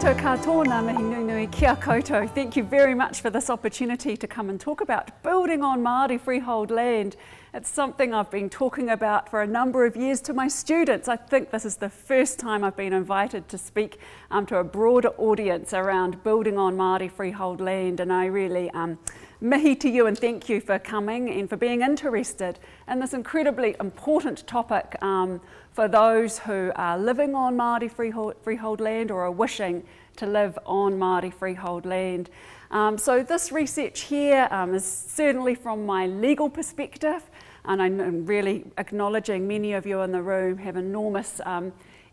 koutou katoa, mihi nui nui kia koutou. Thank you very much for this opportunity to come and talk about building on Māori freehold land. It's something I've been talking about for a number of years to my students. I think this is the first time I've been invited to speak to a broader audience around building on Māori freehold land, and I really mihi to you and thank you for coming and for being interested in this incredibly important topic for those who are living on Māori freehold land or are wishing to live on Māori freehold land. So this research here is certainly from my legal perspective, and I'm really acknowledging many of you in the room have enormous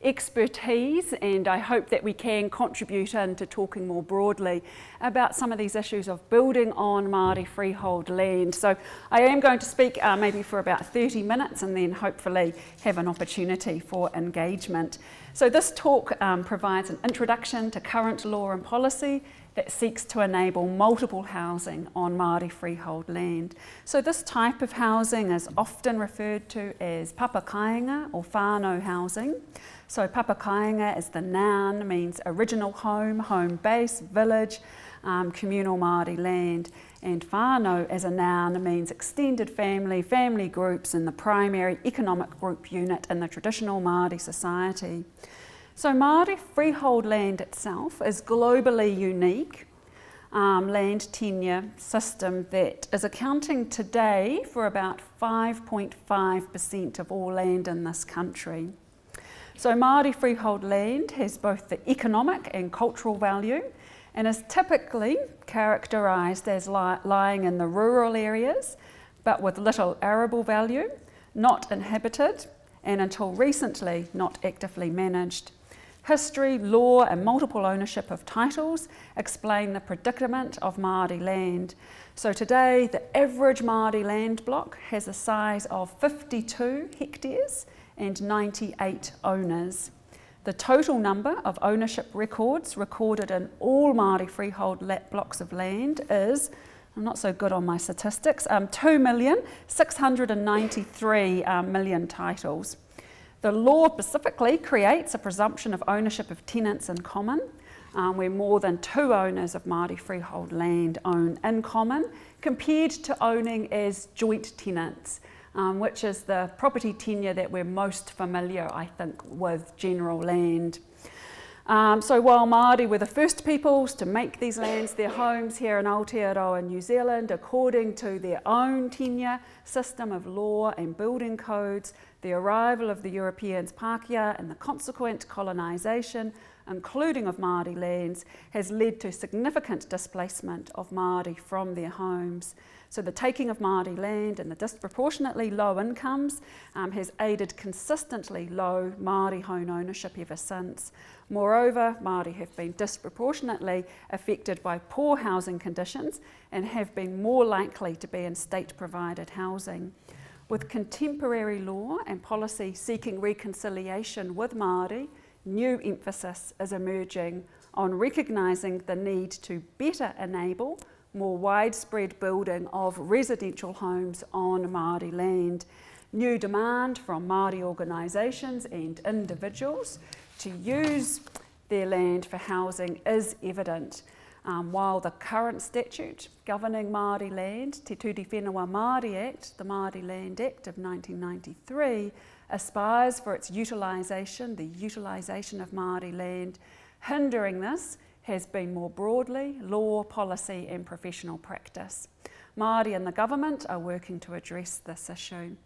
expertise, and I hope that we can contribute into talking more broadly about some of these issues of building on Māori freehold land. So I am going to speak maybe for about 30 minutes and then hopefully have an opportunity for engagement. So this talk provides an introduction to current law and policy that seeks to enable multiple housing on Māori freehold land. So this type of housing is often referred to as papakainga or whānau housing. So papakainga is the noun, means original home, home base, village, communal Māori land. And whānau as a noun means extended family, family groups, and the primary economic group unit in the traditional Māori society. So Māori freehold land itself is globally unique land tenure system that is accounting today for about 5.5% of all land in this country. So Māori freehold land has both the economic and cultural value and is typically characterised as lying in the rural areas, but with little arable value, not inhabited, and until recently not actively managed. History, law and multiple ownership of titles explain the predicament of Māori land. So today the average Māori land block has a size of 52 hectares and 98 owners. The total number of ownership records recorded in all Māori freehold blocks of land is, I'm not so good on my statistics, 2,693,000,000 titles. The law specifically creates a presumption of ownership of tenants in common, where more than 2 owners of Māori freehold land own in common, compared to owning as joint tenants, which is the property tenure that we're most familiar, I think, with general land. So while Māori were the first peoples to make these lands their homes here in Aotearoa in New Zealand, according to their own tenure system of law and building codes, the arrival of the Europeans Pākehā and the consequent colonisation, including of Māori lands, has led to significant displacement of Māori from their homes. So the taking of Māori land and the disproportionately low incomes has aided consistently low Māori home ownership ever since. Moreover, Māori have been disproportionately affected by poor housing conditions and have been more likely to be in state-provided housing. With contemporary law and policy seeking reconciliation with Māori, new emphasis is emerging on recognising the need to better enable more widespread building of residential homes on Māori land. New demand from Māori organisations and individuals to use their land for housing is evident. While the current statute governing Māori land, Te Turi Whenua Māori Act, the Māori Land Act of 1993, aspires for its utilisation, the utilisation of Māori land. Hindering this has been more broadly law, policy and professional practice. Māori and the government are working to address this issue.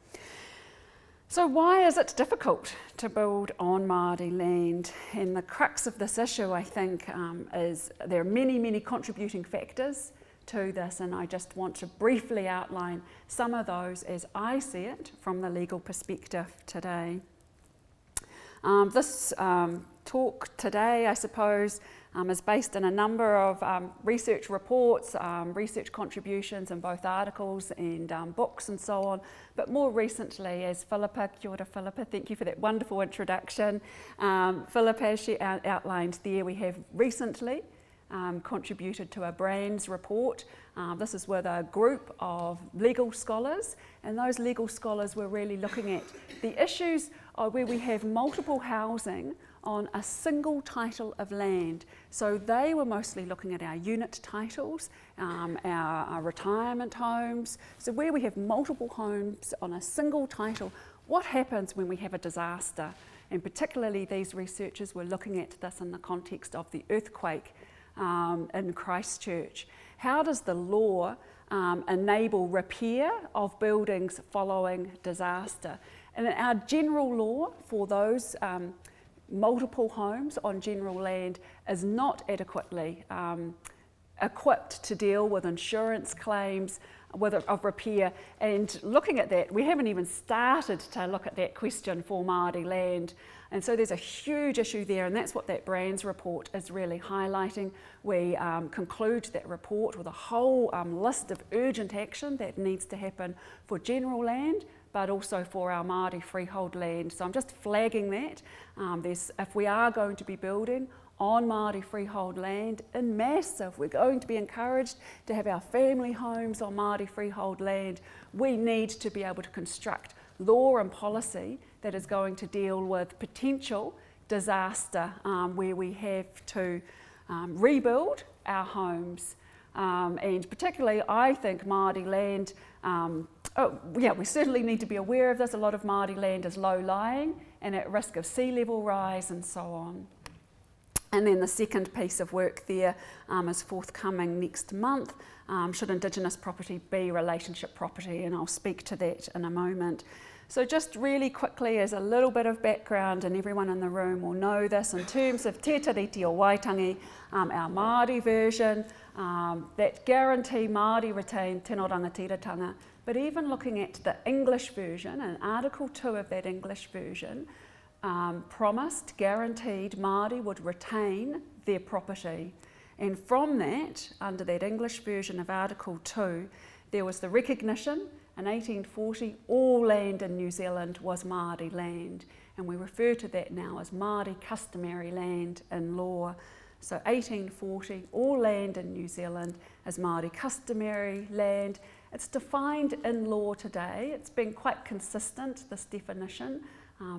So why is it difficult to build on Māori land? And the crux of this issue, I think, is there are many, many contributing factors to this, and I just want to briefly outline some of those as I see it from the legal perspective today. This talk today, I suppose, is based on a number of research reports, research contributions in both articles and books and so on. But more recently, as Philippa, kia ora Philippa, thank you for that wonderful introduction. Philippa, as she outlined there, we have recently contributed to a Brands report. This is with a group of legal scholars, and those legal scholars were really looking at the issues where we have multiple housing on a single title of land. So they were mostly looking at our unit titles, our retirement homes. So where we have multiple homes on a single title, what happens when we have a disaster? And particularly these researchers were looking at this in the context of the earthquake in Christchurch. How does the law enable repair of buildings following disaster? And our general law for those multiple homes on general land is not adequately equipped to deal with insurance claims of repair. And looking at that, we haven't even started to look at that question for Māori land. And so there's a huge issue there, and that's what that Brands report is really highlighting. We conclude that report with a whole list of urgent action that needs to happen for general land, but also for our Māori freehold land. So I'm just flagging that. If we are going to be building on Māori freehold land in mass, if we're going to be encouraged to have our family homes on Māori freehold land, we need to be able to construct law and policy that is going to deal with potential disaster where we have to rebuild our homes. And particularly, I think Māori land, we certainly need to be aware of this. A lot of Māori land is low-lying and at risk of sea level rise and so on. And then the second piece of work there is forthcoming next month. Should Indigenous property be relationship property? And I'll speak to that in a moment. So just really quickly, as a little bit of background, and everyone in the room will know this, in terms of Te Tiriti o Waitangi, our Māori version, that guarantee Māori retain tino rangatiratanga. But even looking at the English version, and Article 2 of that English version, promised, guaranteed Māori would retain their property. And from that, under that English version of Article 2, there was the recognition in 1840 all land in New Zealand was Māori land, and we refer to that now as Māori customary land in law. So 1840, all land in New Zealand is Māori customary land. It's defined in law today. It's been quite consistent, this definition,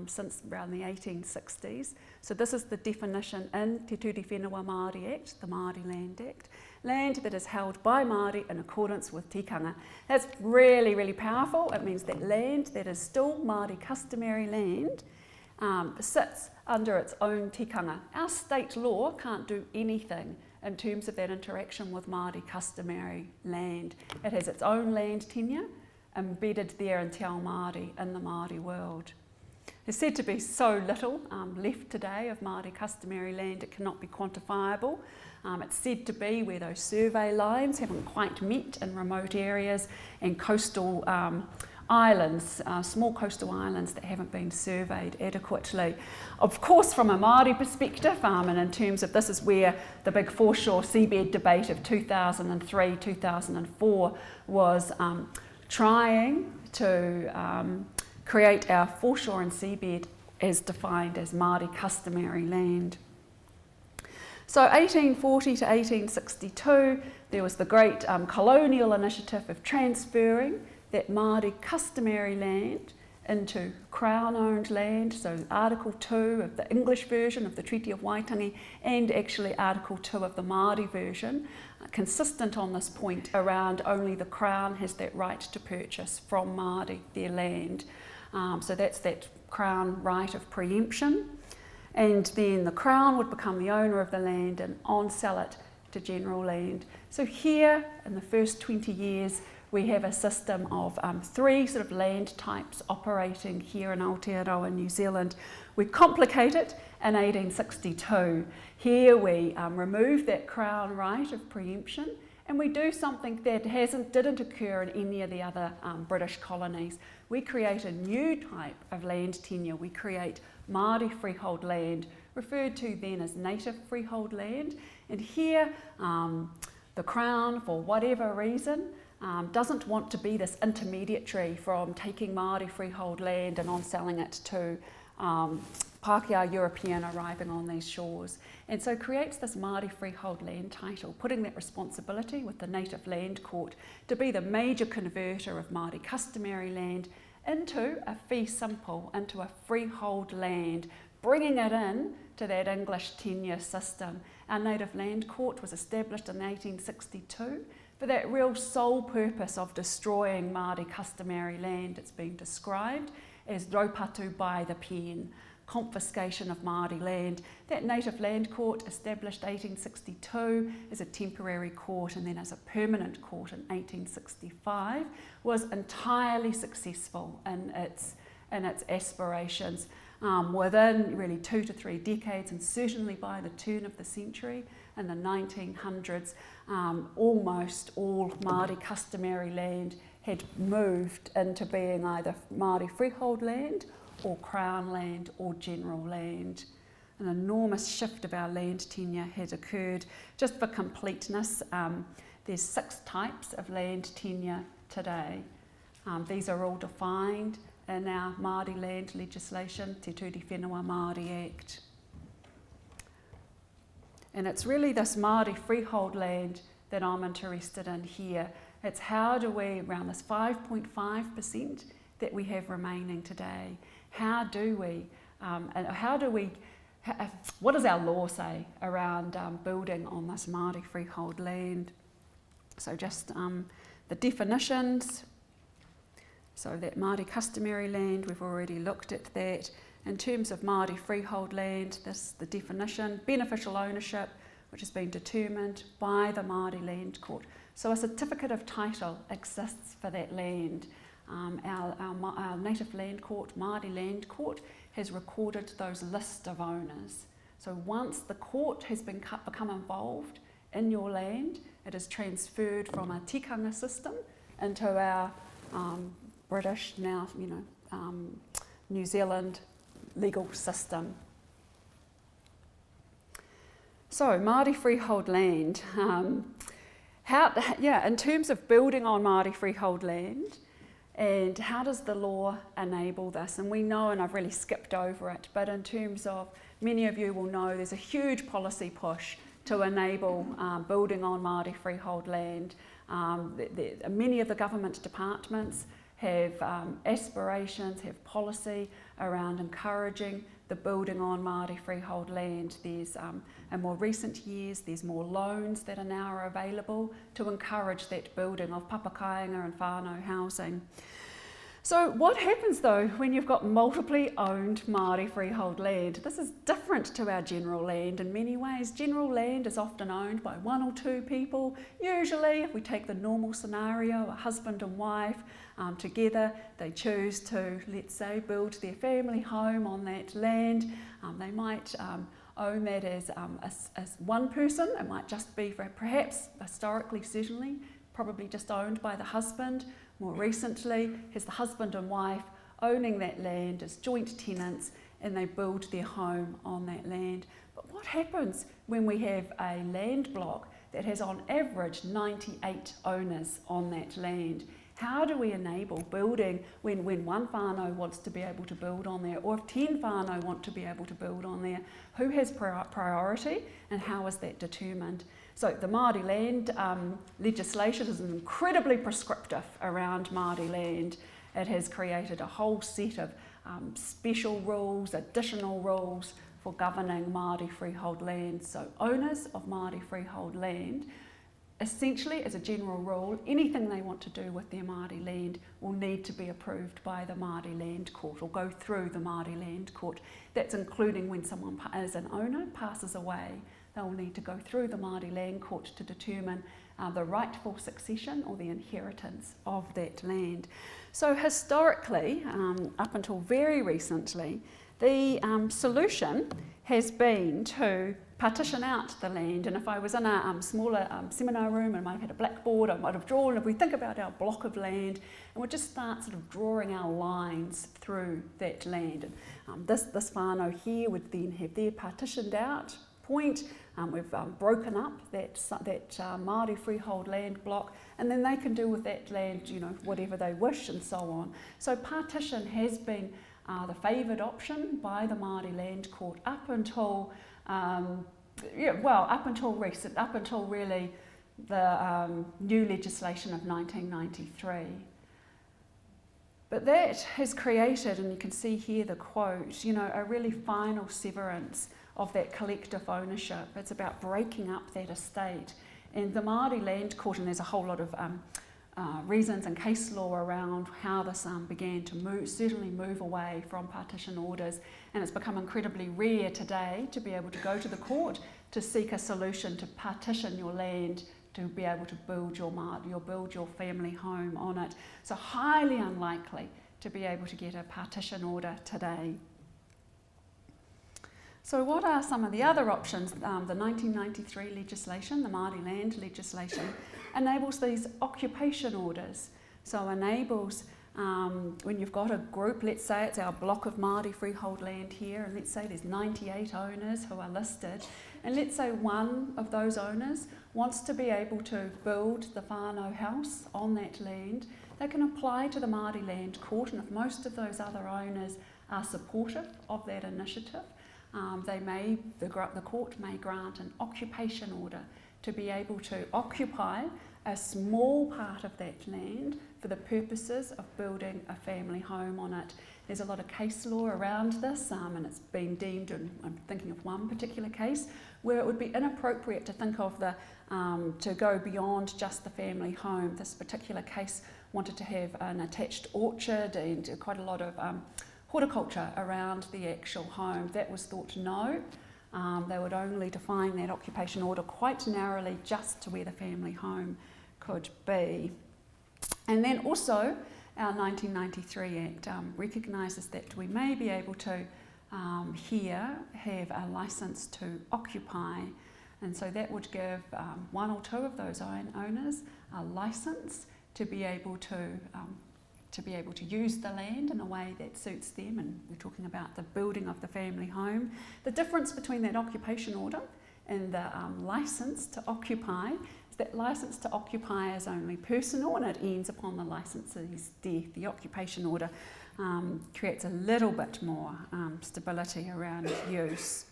since around the 1860s. So this is the definition in Te Turi Whenua Māori Act, the Māori Land Act. Land that is held by Māori in accordance with tikanga. That's really, really powerful. It means that land that is still Māori customary land sits under its own tikanga. Our state law can't do anything in terms of that interaction with Māori customary land. It has its own land tenure embedded there in Te Ao Māori in the Māori world. There's said to be so little left today of Māori customary land it cannot be quantifiable. It's said to be where those survey lines haven't quite met in remote areas, and coastal islands, small coastal islands that haven't been surveyed adequately. Of course, from a Māori perspective, and in terms of this is where the big foreshore seabed debate of 2003-2004 was trying to create our foreshore and seabed as defined as Māori customary land. So 1840 to 1862, there was the great colonial initiative of transferring that Māori customary land into Crown-owned land, so Article 2 of the English version of the Treaty of Waitangi and actually Article 2 of the Māori version, consistent on this point around only the Crown has that right to purchase from Māori their land. So that's that Crown right of preemption. And then the Crown would become the owner of the land and on-sell it to general land. So here, in the first 20 years, we have a system of three sort of land types operating here in Aotearoa, New Zealand. We complicate it in 1862. Here we remove that Crown right of preemption, and we do something that didn't occur in any of the other British colonies. We create a new type of land tenure. We create Māori freehold land, referred to then as native freehold land. And here, the Crown, for whatever reason, doesn't want to be this intermediary from taking Māori freehold land and on-selling it to Pākehā European arriving on these shores. And so creates this Māori freehold land title, putting that responsibility with the Native Land Court to be the major converter of Māori customary land into a fee simple, into a freehold land bringing it in to that English tenure system. Our Native Land Court was established in 1862 for that real sole purpose of destroying Māori customary land. It's been described as raupatu by the pen, confiscation of Māori land. That Native Land Court, established 1862 as a temporary court and then as a permanent court in 1865, was entirely successful in its aspirations. Within really 2 to 3 decades, and certainly by the turn of the century, in the 1900s, almost all Māori customary land had moved into being either Māori freehold land or Crown land or general land. An enormous shift of our land tenure has occurred. Just for completeness, there's 6 types of land tenure today. These are all defined in our Māori land legislation, Te Tūti Whenua Māori Act. And it's really this Māori freehold land that I'm interested in here. It's how do we, around this 5.5% that we have remaining today, what does our law say around building on this Māori freehold land? So just the definitions. So that Māori customary land, we've already looked at that. In terms of Māori freehold land, the definition, beneficial ownership, which has been determined by the Māori Land Court. So a certificate of title exists for that land. Our Native Land Court, Māori Land Court, has recorded those list of owners. So once the court has become involved in your land, it is transferred from a tikanga system into our British, now New Zealand legal system. So Māori freehold land, in terms of building on Māori freehold land, and how does the law enable this? And we know, and I've really skipped over it, but in terms of, many of you will know there's a huge policy push to enable building on Māori freehold land. Many of the government departments have aspirations, have policy around encouraging the building on Māori freehold land. There's, in more recent years, there's more loans that are now available to encourage that building of papakainga and whānau housing. So what happens though when you've got multiply owned Māori freehold land? This is different to our general land in many ways. General land is often owned by 1 or 2 people. Usually, if we take the normal scenario, a husband and wife together, they choose to, let's say, build their family home on that land. They might own that as one person. It might just be, perhaps historically, certainly, probably just owned by the husband. More recently, is the husband and wife owning that land as joint tenants, and they build their home on that land. But what happens when we have a land block that has on average 98 owners on that land? How do we enable building when one whānau wants to be able to build on there, or if 10 whānau want to be able to build on there? Who has priority and how is that determined? So the Māori land legislation is incredibly prescriptive around Māori land. It has created a whole set of special rules, additional rules for governing Māori freehold land. So owners of Māori freehold land, essentially as a general rule, anything they want to do with their Māori land will need to be approved by the Māori Land Court or go through the Māori Land Court. That's including when someone as an owner passes away. They'll need to go through the Māori Land Court to determine the rightful succession or the inheritance of that land. So historically, up until very recently, the solution has been to partition out the land. And if I was in a smaller seminar room and I might have had a blackboard, I might have drawn, if we think about our block of land, and we'll just start sort of drawing our lines through that land. And this whānau here would then have their partitioned out point. We've broken up that Māori freehold land block, and then they can do with that land, whatever they wish and so on. So partition has been the favoured option by the Māori Land Court up until up until really the new legislation of 1993. But that has created, and you can see here the quote, you know, a really final severance of that collective ownership. It's about breaking up that estate. And the Māori Land Court, and there's a whole lot of reasons and case law around how this began to move away from partition orders, and it's become incredibly rare today to be able to go to the court to seek a solution to partition your land to be able to build your family home on it. So highly unlikely to be able to get a partition order today. So what are some of the other options? The 1993 legislation, the Māori Land legislation, enables these occupation orders. So enables when you've got a group, let's say it's our block of Māori freehold land here, and let's say there's 98 owners who are listed, and let's say one of those owners wants to be able to build the whānau house on that land, they can apply to the Māori Land Court, and if most of those other owners are supportive of that initiative, the court may grant an occupation order to be able to occupy a small part of that land for the purposes of building a family home on it. There's a lot of case law around this, and it's been deemed, and I'm thinking of one particular case, where it would be inappropriate to think of to go beyond just the family home. This particular case wanted to have an attached orchard and quite a lot of horticulture around the actual home. That was thought no. They would only define that occupation order quite narrowly just to where the family home could be. And then also our 1993 Act recognises that we may be able to here have a licence to occupy, and so that would give one or two of those owners a licence to be able to use the land in a way that suits them, and we're talking about the building of the family home. The difference between that occupation order and the licence to occupy is that licence to occupy is only personal and it ends upon the licensee's death. The occupation order creates a little bit more stability around use.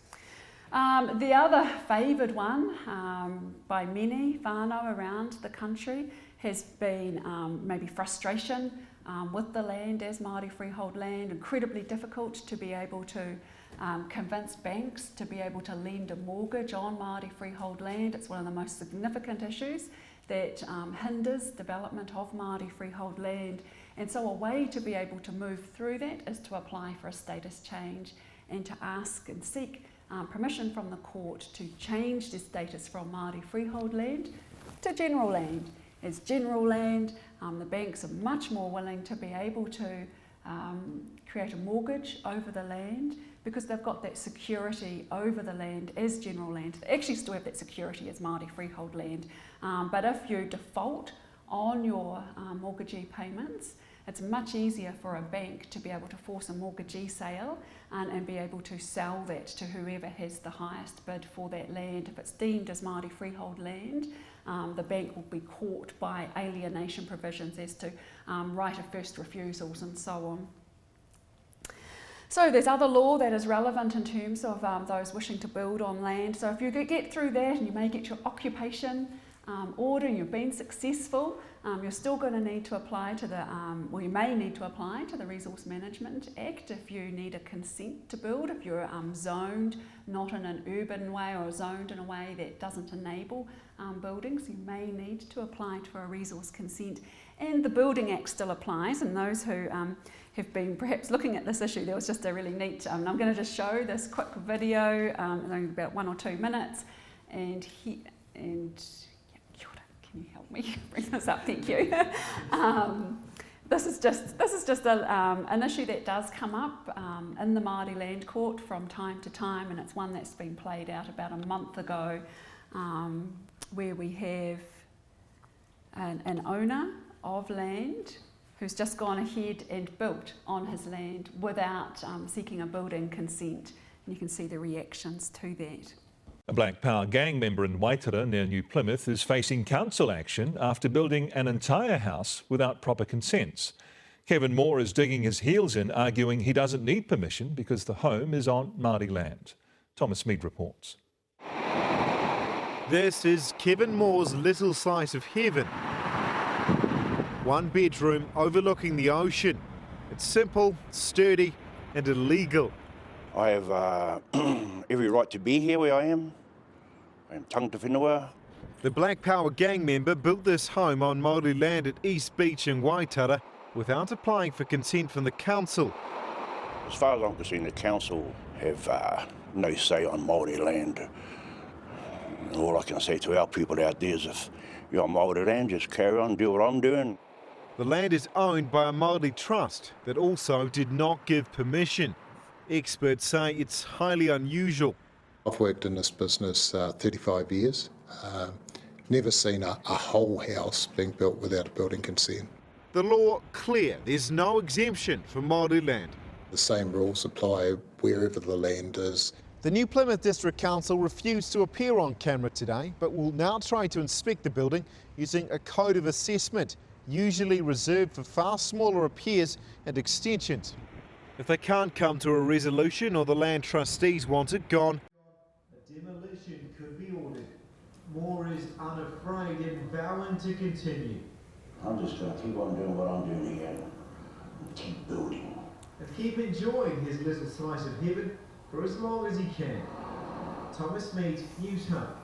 The other favoured one by many whānau around the country has been maybe frustration with the land as Māori freehold land, incredibly difficult to be able to convince banks to be able to lend a mortgage on Māori freehold land. It's one of the most significant issues that hinders development of Māori freehold land. And so a way to be able to move through that is to apply for a status change and to ask and seek permission from the court to change the status from Māori freehold land to general land. As general land, the banks are much more willing to be able to create a mortgage over the land because they've got that security over the land as general land. They actually still have that security as Māori freehold land, but if you default on your mortgagee payments, it's much easier for a bank to be able to force a mortgagee sale and be able to sell that to whoever has the highest bid for that land. If it's deemed as Māori freehold land, the bank will be caught by alienation provisions as to right of first refusals and so on. So there's other law that is relevant in terms of those wishing to build on land. So if you get through that and you may get your occupation order and you've been successful, you're still going to need to apply to the, you may need to apply to the Resource Management Act if you need a consent to build, if you're zoned not in an urban way or zoned in a way that doesn't enable buildings, you may need to apply for a resource consent. And the Building Act still applies, and those who have been perhaps looking at this issue, there was just a really neat, I'm going to just show this quick video, only about 1 or 2 minutes, and can you help me bring this up? Thank you. This is just an issue that does come up in the Māori Land Court from time to time, and it's one that's been played out about a month ago, where we have an owner of land who's just gone ahead and built on his land without seeking a building consent, and you can see the reactions to that. A Black Power gang member in Waitangi near New Plymouth is facing council action after building an entire house without proper consents. Kevin Moore is digging his heels in, arguing he doesn't need permission because the home is on Māori land. Thomas Mead reports. This is Kevin Moore's little slice of heaven. One bedroom overlooking the ocean. It's simple, sturdy and illegal. I have every right to be here where I am. I am tangata whenua. The Black Power gang member built this home on Māori land at East Beach in Waitara without applying for consent from the council. As far as I'm concerned, the council have no say on Māori land. All I can say to our people out there is if you're on Māori land, just carry on, do what I'm doing. The land is owned by a Māori trust that also did not give permission. Experts say it's highly unusual. I've worked in this business 35 years. Never seen a whole house being built without a building consent. The law clear, there's no exemption for Māori land. The same rules apply wherever the land is. The New Plymouth District Council refused to appear on camera today, but will now try to inspect the building using a code of assessment, usually reserved for far smaller repairs and extensions. If they can't come to a resolution or the land trustees want it gone, a demolition could be ordered. Moore is unafraid and vowing to continue. I'm just going to keep on doing what I'm doing here and keep building. And keep enjoying his little slice of heaven for as long as he can. Thomas Mead, News Hub.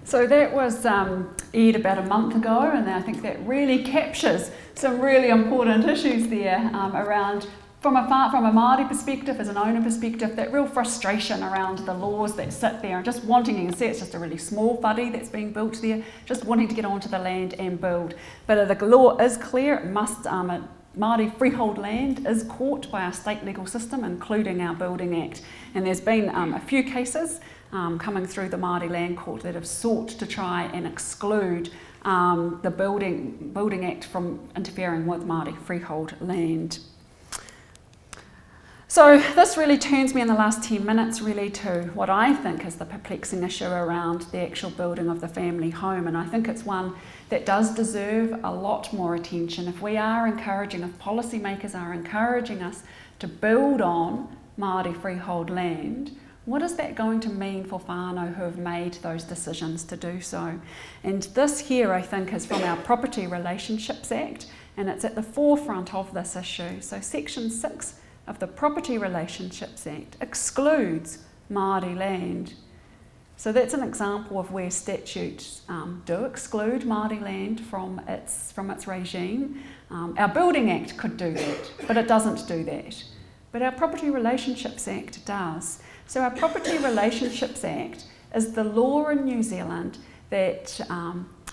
So that was aired about a month ago, and I think that really captures some really important issues there around, from a Māori perspective, as an owner perspective, that real frustration around the laws that sit there and just wanting, you can see it's just a really small whare that's being built there, just wanting to get onto the land and build. But the law is clear, it must, Māori freehold land is caught by our state legal system, including our Building Act. And there's been a few cases coming through the Māori Land Court that have sought to try and exclude the Building Act from interfering with Māori freehold land. So this really turns me in the last 10 minutes really to what I think is the perplexing issue around the actual building of the family home, and I think it's one that does deserve a lot more attention. If we are encouraging, if policymakers are encouraging us to build on Māori freehold land, what is that going to mean for whānau who have made those decisions to do so? And this here, I think, is from our Property Relationships Act, and it's at the forefront of this issue. So Section 6 of the Property Relationships Act excludes Māori land. So that's an example of where statutes do exclude Māori land from its regime. Our Building Act could do that, but it doesn't do that. But our Property Relationships Act does. So our Property Relationships Act is the law in New Zealand that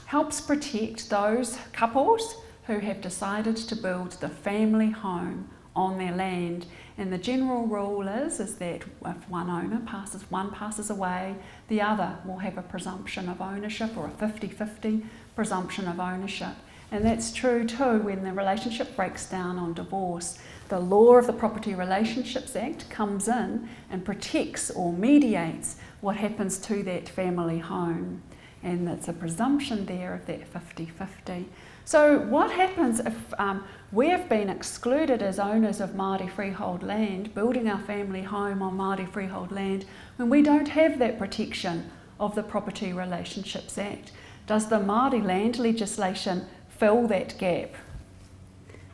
helps protect those couples who have decided to build the family home on their land. And the general rule is that if one owner passes away, the other will have a presumption of ownership, or a 50-50 presumption of ownership. And that's true too when the relationship breaks down on divorce. The law of the Property Relationships Act comes in and protects or mediates what happens to that family home. And it's a presumption there of that 50-50. So what happens if we've been excluded as owners of Māori freehold land, building our family home on Māori freehold land, when we don't have that protection of the Property Relationships Act? Does the Māori land legislation fill that gap?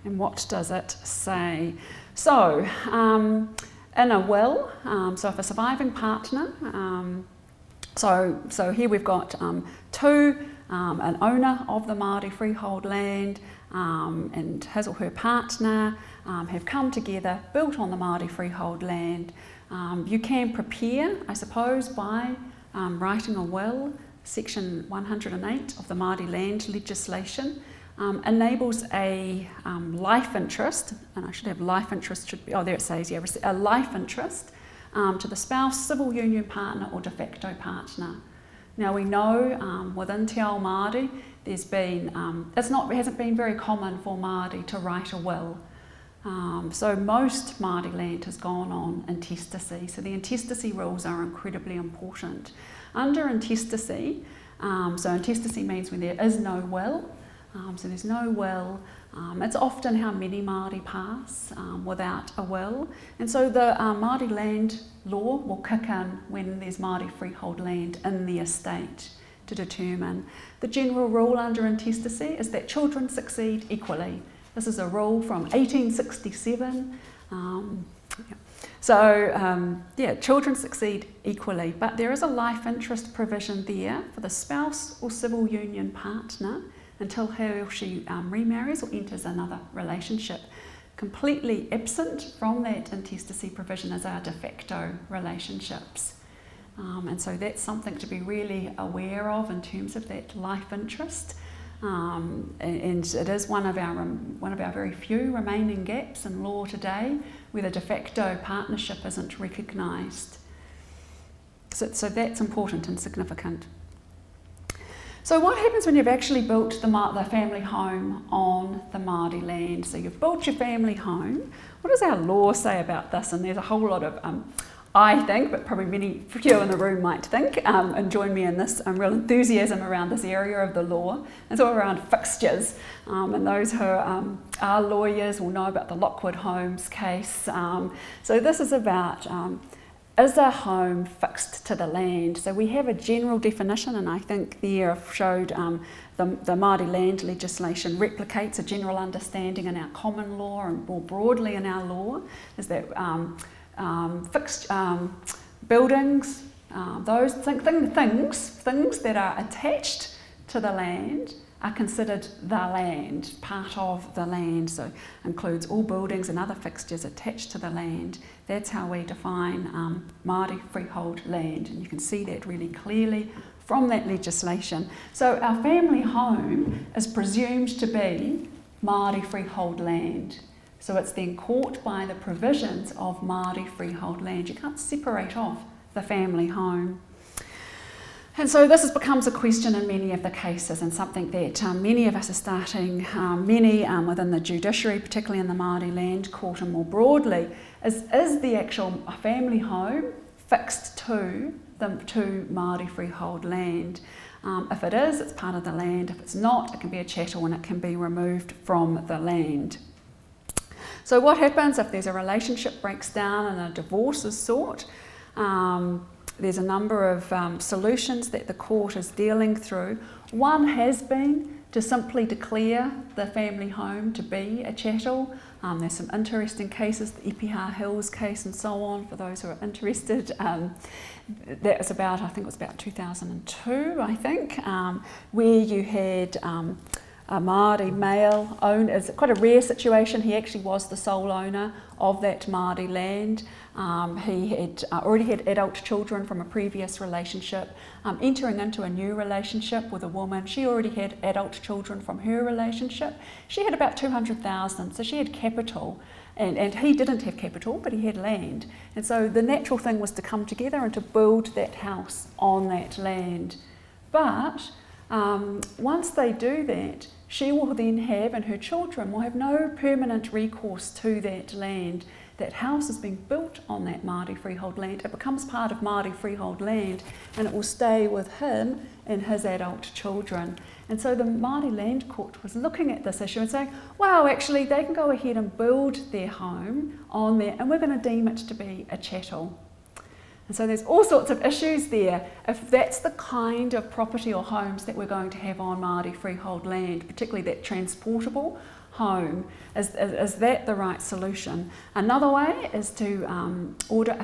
And what does it say? So, in a will, so if a surviving partner, so here we've got an owner of the Māori freehold land and his or her partner have come together, built on the Māori freehold land. You can prepare, I suppose, by writing a will. Section 108 of the Māori land legislation enables a life interest, and I should have life interest, should be, oh there it says, yeah, a life interest to the spouse, civil union partner or de facto partner. Now we know within Te Ao Māori there's been, it hasn't been very common for Māori to write a will. So most Māori land has gone on intestacy, so the intestacy rules are incredibly important. Under intestacy, so intestacy means when there is no will, so there's no will. It's often how many Māori pass without a will, and so the Māori land law will kick in when there's Māori freehold land in the estate to determine. The general rule under intestacy is that children succeed equally This is a rule from 1867. So, children succeed equally, but there is a life interest provision there for the spouse or civil union partner until he or she remarries or enters another relationship. Completely absent from that intestacy provision is our de facto relationships. And so that's something to be really aware of in terms of that life interest. And it is one of our very few remaining gaps in law today where the de facto partnership isn't recognised. So that's important and significant. So what happens when you've actually built the family home on the Māori land? So you've built your family home. What does our law say about this? And there's a whole lot of, I think, but probably many of you in the room might think, and join me in this real enthusiasm around this area of the law. It's all around fixtures. And those who are lawyers will know about the Lockwood Homes case. So this is about, is a home fixed to the land? So we have a general definition, and I think there I've showed the Māori land legislation replicates a general understanding in our common law and more broadly in our law, is that fixed buildings, those things that are attached to the land are considered the land, part of the land, so includes all buildings and other fixtures attached to the land. That's how we define Māori freehold land, and you can see that really clearly from that legislation. So our family home is presumed to be Māori freehold land. So it's then caught by the provisions of Māori freehold land. You can't separate off the family home. And so this becomes a question in many of the cases, and something that many of us are starting, many within the judiciary, particularly in the Māori Land Court and more broadly, is the actual family home fixed to Māori freehold land? If it is, it's part of the land. If it's not, it can be a chattel and it can be removed from the land. So what happens if there's a relationship breaks down and a divorce is sought? There's a number of solutions that the court is dealing through. One has been to simply declare the family home to be a chattel. There's some interesting cases, the Ipiha Hills case and so on, for those who are interested. That was about, I think it was about 2002, I think, where you had a Māori male owner. It's quite a rare situation. He actually was the sole owner of that Māori land. He had already had adult children from a previous relationship, entering into a new relationship with a woman. She already had adult children from her relationship. She had about 200,000, so she had capital, and he didn't have capital, but he had land. And so the natural thing was to come together and to build that house on that land. But once they do that, she will then have, and her children will have, no permanent recourse to that land. That house is being built on that Māori freehold land. It becomes part of Māori freehold land, and it will stay with him and his adult children. And so the Māori Land Court was looking at this issue and saying, wow, actually they can go ahead and build their home on there, and we're going to deem it to be a chattel. And so there's all sorts of issues there. If that's the kind of property or homes that we're going to have on Māori freehold land, particularly that transportable home, is that the right solution? Another way is to order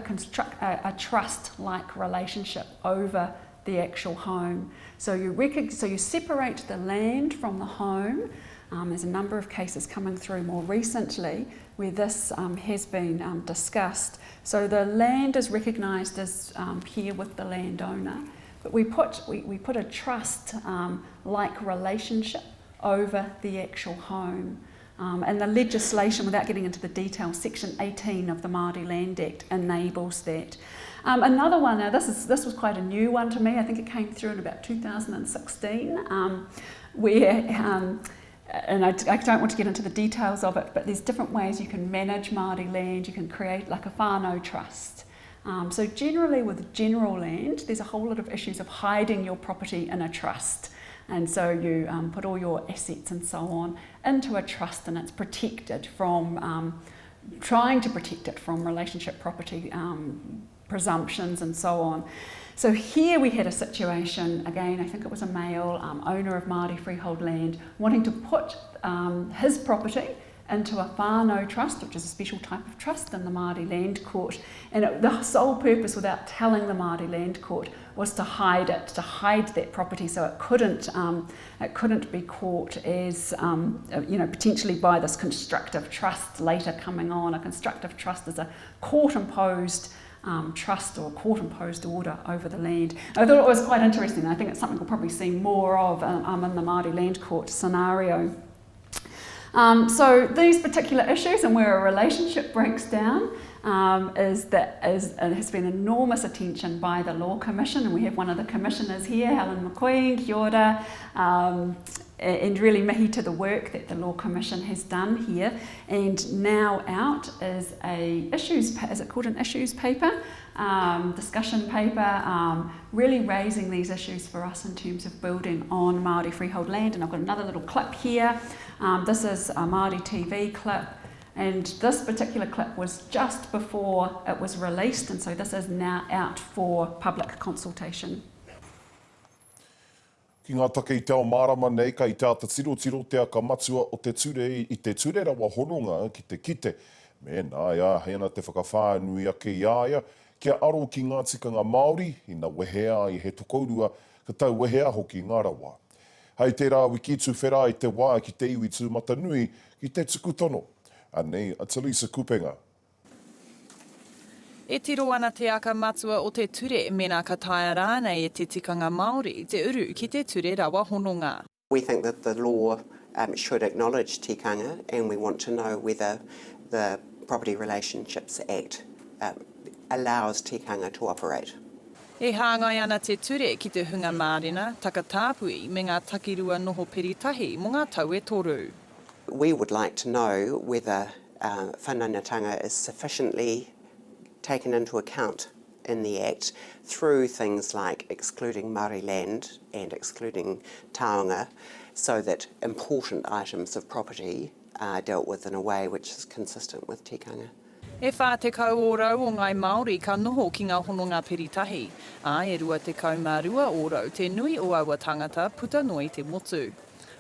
a trust-like relationship over the actual home. So you separate the land from the home. There's a number of cases coming through more recently where this has been discussed. So the land is recognised as here with the landowner, but we put a trust-like relationship over the actual home. And the legislation, without getting into the details, Section 18 of the Māori Land Act enables that. Another one, now this was quite a new one to me. I think it came through in about 2016, where and I don't want to get into the details of it, but there's different ways you can manage Māori land. You can create like a whānau trust. So generally with general land, there's a whole lot of issues of hiding your property in a trust. And so you put all your assets and so on into a trust, and it's protected from, trying to protect it from relationship property presumptions and so on. So here we had a situation, again, I think it was a male owner of Māori freehold land, wanting to put his property into a whānau trust, which is a special type of trust in the Māori Land Court. And the sole purpose, without telling the Māori Land Court, was to hide it, to hide that property so it couldn't be caught as, potentially by this constructive trust later coming on. A constructive trust is a court-imposed trust or court-imposed order over the land. I thought it was quite interesting. I think it's something we'll probably see more of in the Māori Land Court scenario. So these particular issues and where a relationship breaks down has been enormous attention by the Law Commission, and we have one of the commissioners here, Helen McQueen, kia ora, and really mihi to the work that the Law Commission has done here. And now out is is it called an issues paper? Discussion paper, really raising these issues for us in terms of building on Māori freehold land. And I've got another little clip here. This is a Māori TV clip, and this particular clip was just before it was released, and so this is now out for public consultation. Ki ngā take I te ao marama nei, ka I te ata tiro te aka matua o te ture, I te ture rawa hononga ki te kite. Mēnā, ia, heana te whakawhānui ake ia, kia aro ki ngā tikanga Māori, I na wehea I he tokourua, ka tau wehea hoki ngā rawa. Hei te rā wiki tū whera I te wā ki te iwi tū matanui ki te tuku tono. Anei, a Talisa Kupenga. E tiro ana te aka matua o te ture, mena ka taia rānei e te tikanga Māori, te uru ki te ture rawa hononga. We think that the law should acknowledge tikanga, and we want to know whether the Property Relationships Act allows tikanga to operate. E hāngai ana te ture ki te hunga mārena, takatāpui me ngā takirua noho peritahi mo ngā tau e toru. We would like to know whether whanaungatanga is sufficiently taken into account in the Act through things like excluding Māori land and excluding taonga, so that important items of property are dealt with in a way which is consistent with tikanga. E whā te kau ōrau o ngai Māori ka noho ki ngā hononga peritahi. E rua te kau mārua ōrau te nui o aua tangata puta noi te motu.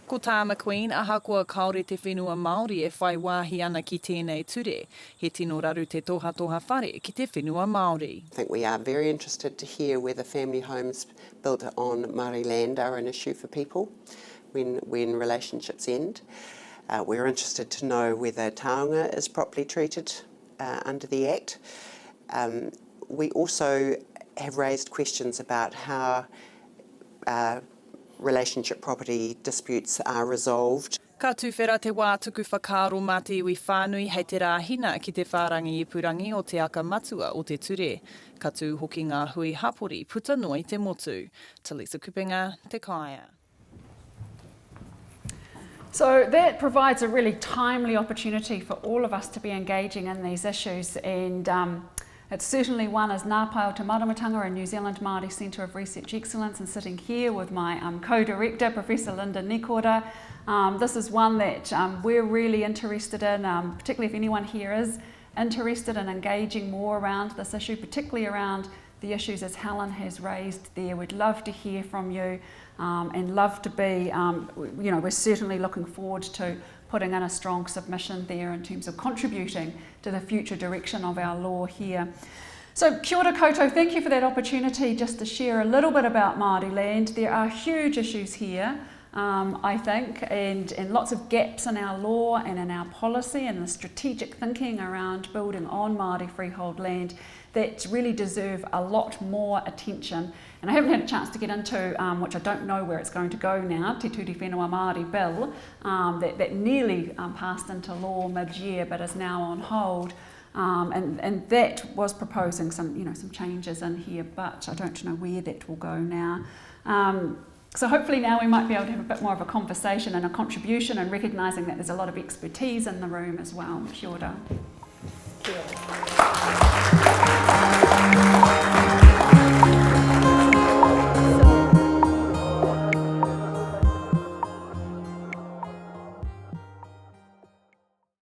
Ko tā McQueen ahakoa kaore te whenua Māori e whai wāhi ana ki tēnei ture. He tino raru te toha whare ki te whenua Māori. I think we are very interested to hear whether family homes built on Māori land are an issue for people when relationships end. We're interested to know whether taonga is properly treated under the Act. We also have raised questions about how relationship property disputes are resolved. Ka tūwhera te wā tuku whakaaro mā te iwi whānui hei te rāhina ki te whārangi ipurangi o te aka matua o te ture. Ka tū hoki ngā hui hapori puta noi te motu. Talisa Kupenga, Te Kaia. So that provides a really timely opportunity for all of us to be engaging in these issues, and it's certainly one as Ngāpai o Te Maramatanga and New Zealand Māori Centre of Research Excellence, and sitting here with my co-director, Professor Linda Nikora. This is one that we're really interested in, particularly if anyone here is interested in engaging more around this issue, particularly around the issues as Helen has raised there. We'd love to hear from you and love to be, we're certainly looking forward to putting in a strong submission there in terms of contributing to the future direction of our law here. So kia ora koutou, thank you for that opportunity just to share a little bit about Māori land. There are huge issues here, I think, and lots of gaps in our law and in our policy and the strategic thinking around building on Māori freehold land that really deserve a lot more attention. And I haven't had a chance to get into, which I don't know where it's going to go now, Te Turi Whenua Māori Bill, that nearly passed into law mid-year but is now on hold. And that was proposing some changes in here, but I don't know where that will go now. So hopefully now we might be able to have a bit more of a conversation and a contribution, and recognising that there's a lot of expertise in the room as well. Kia ora.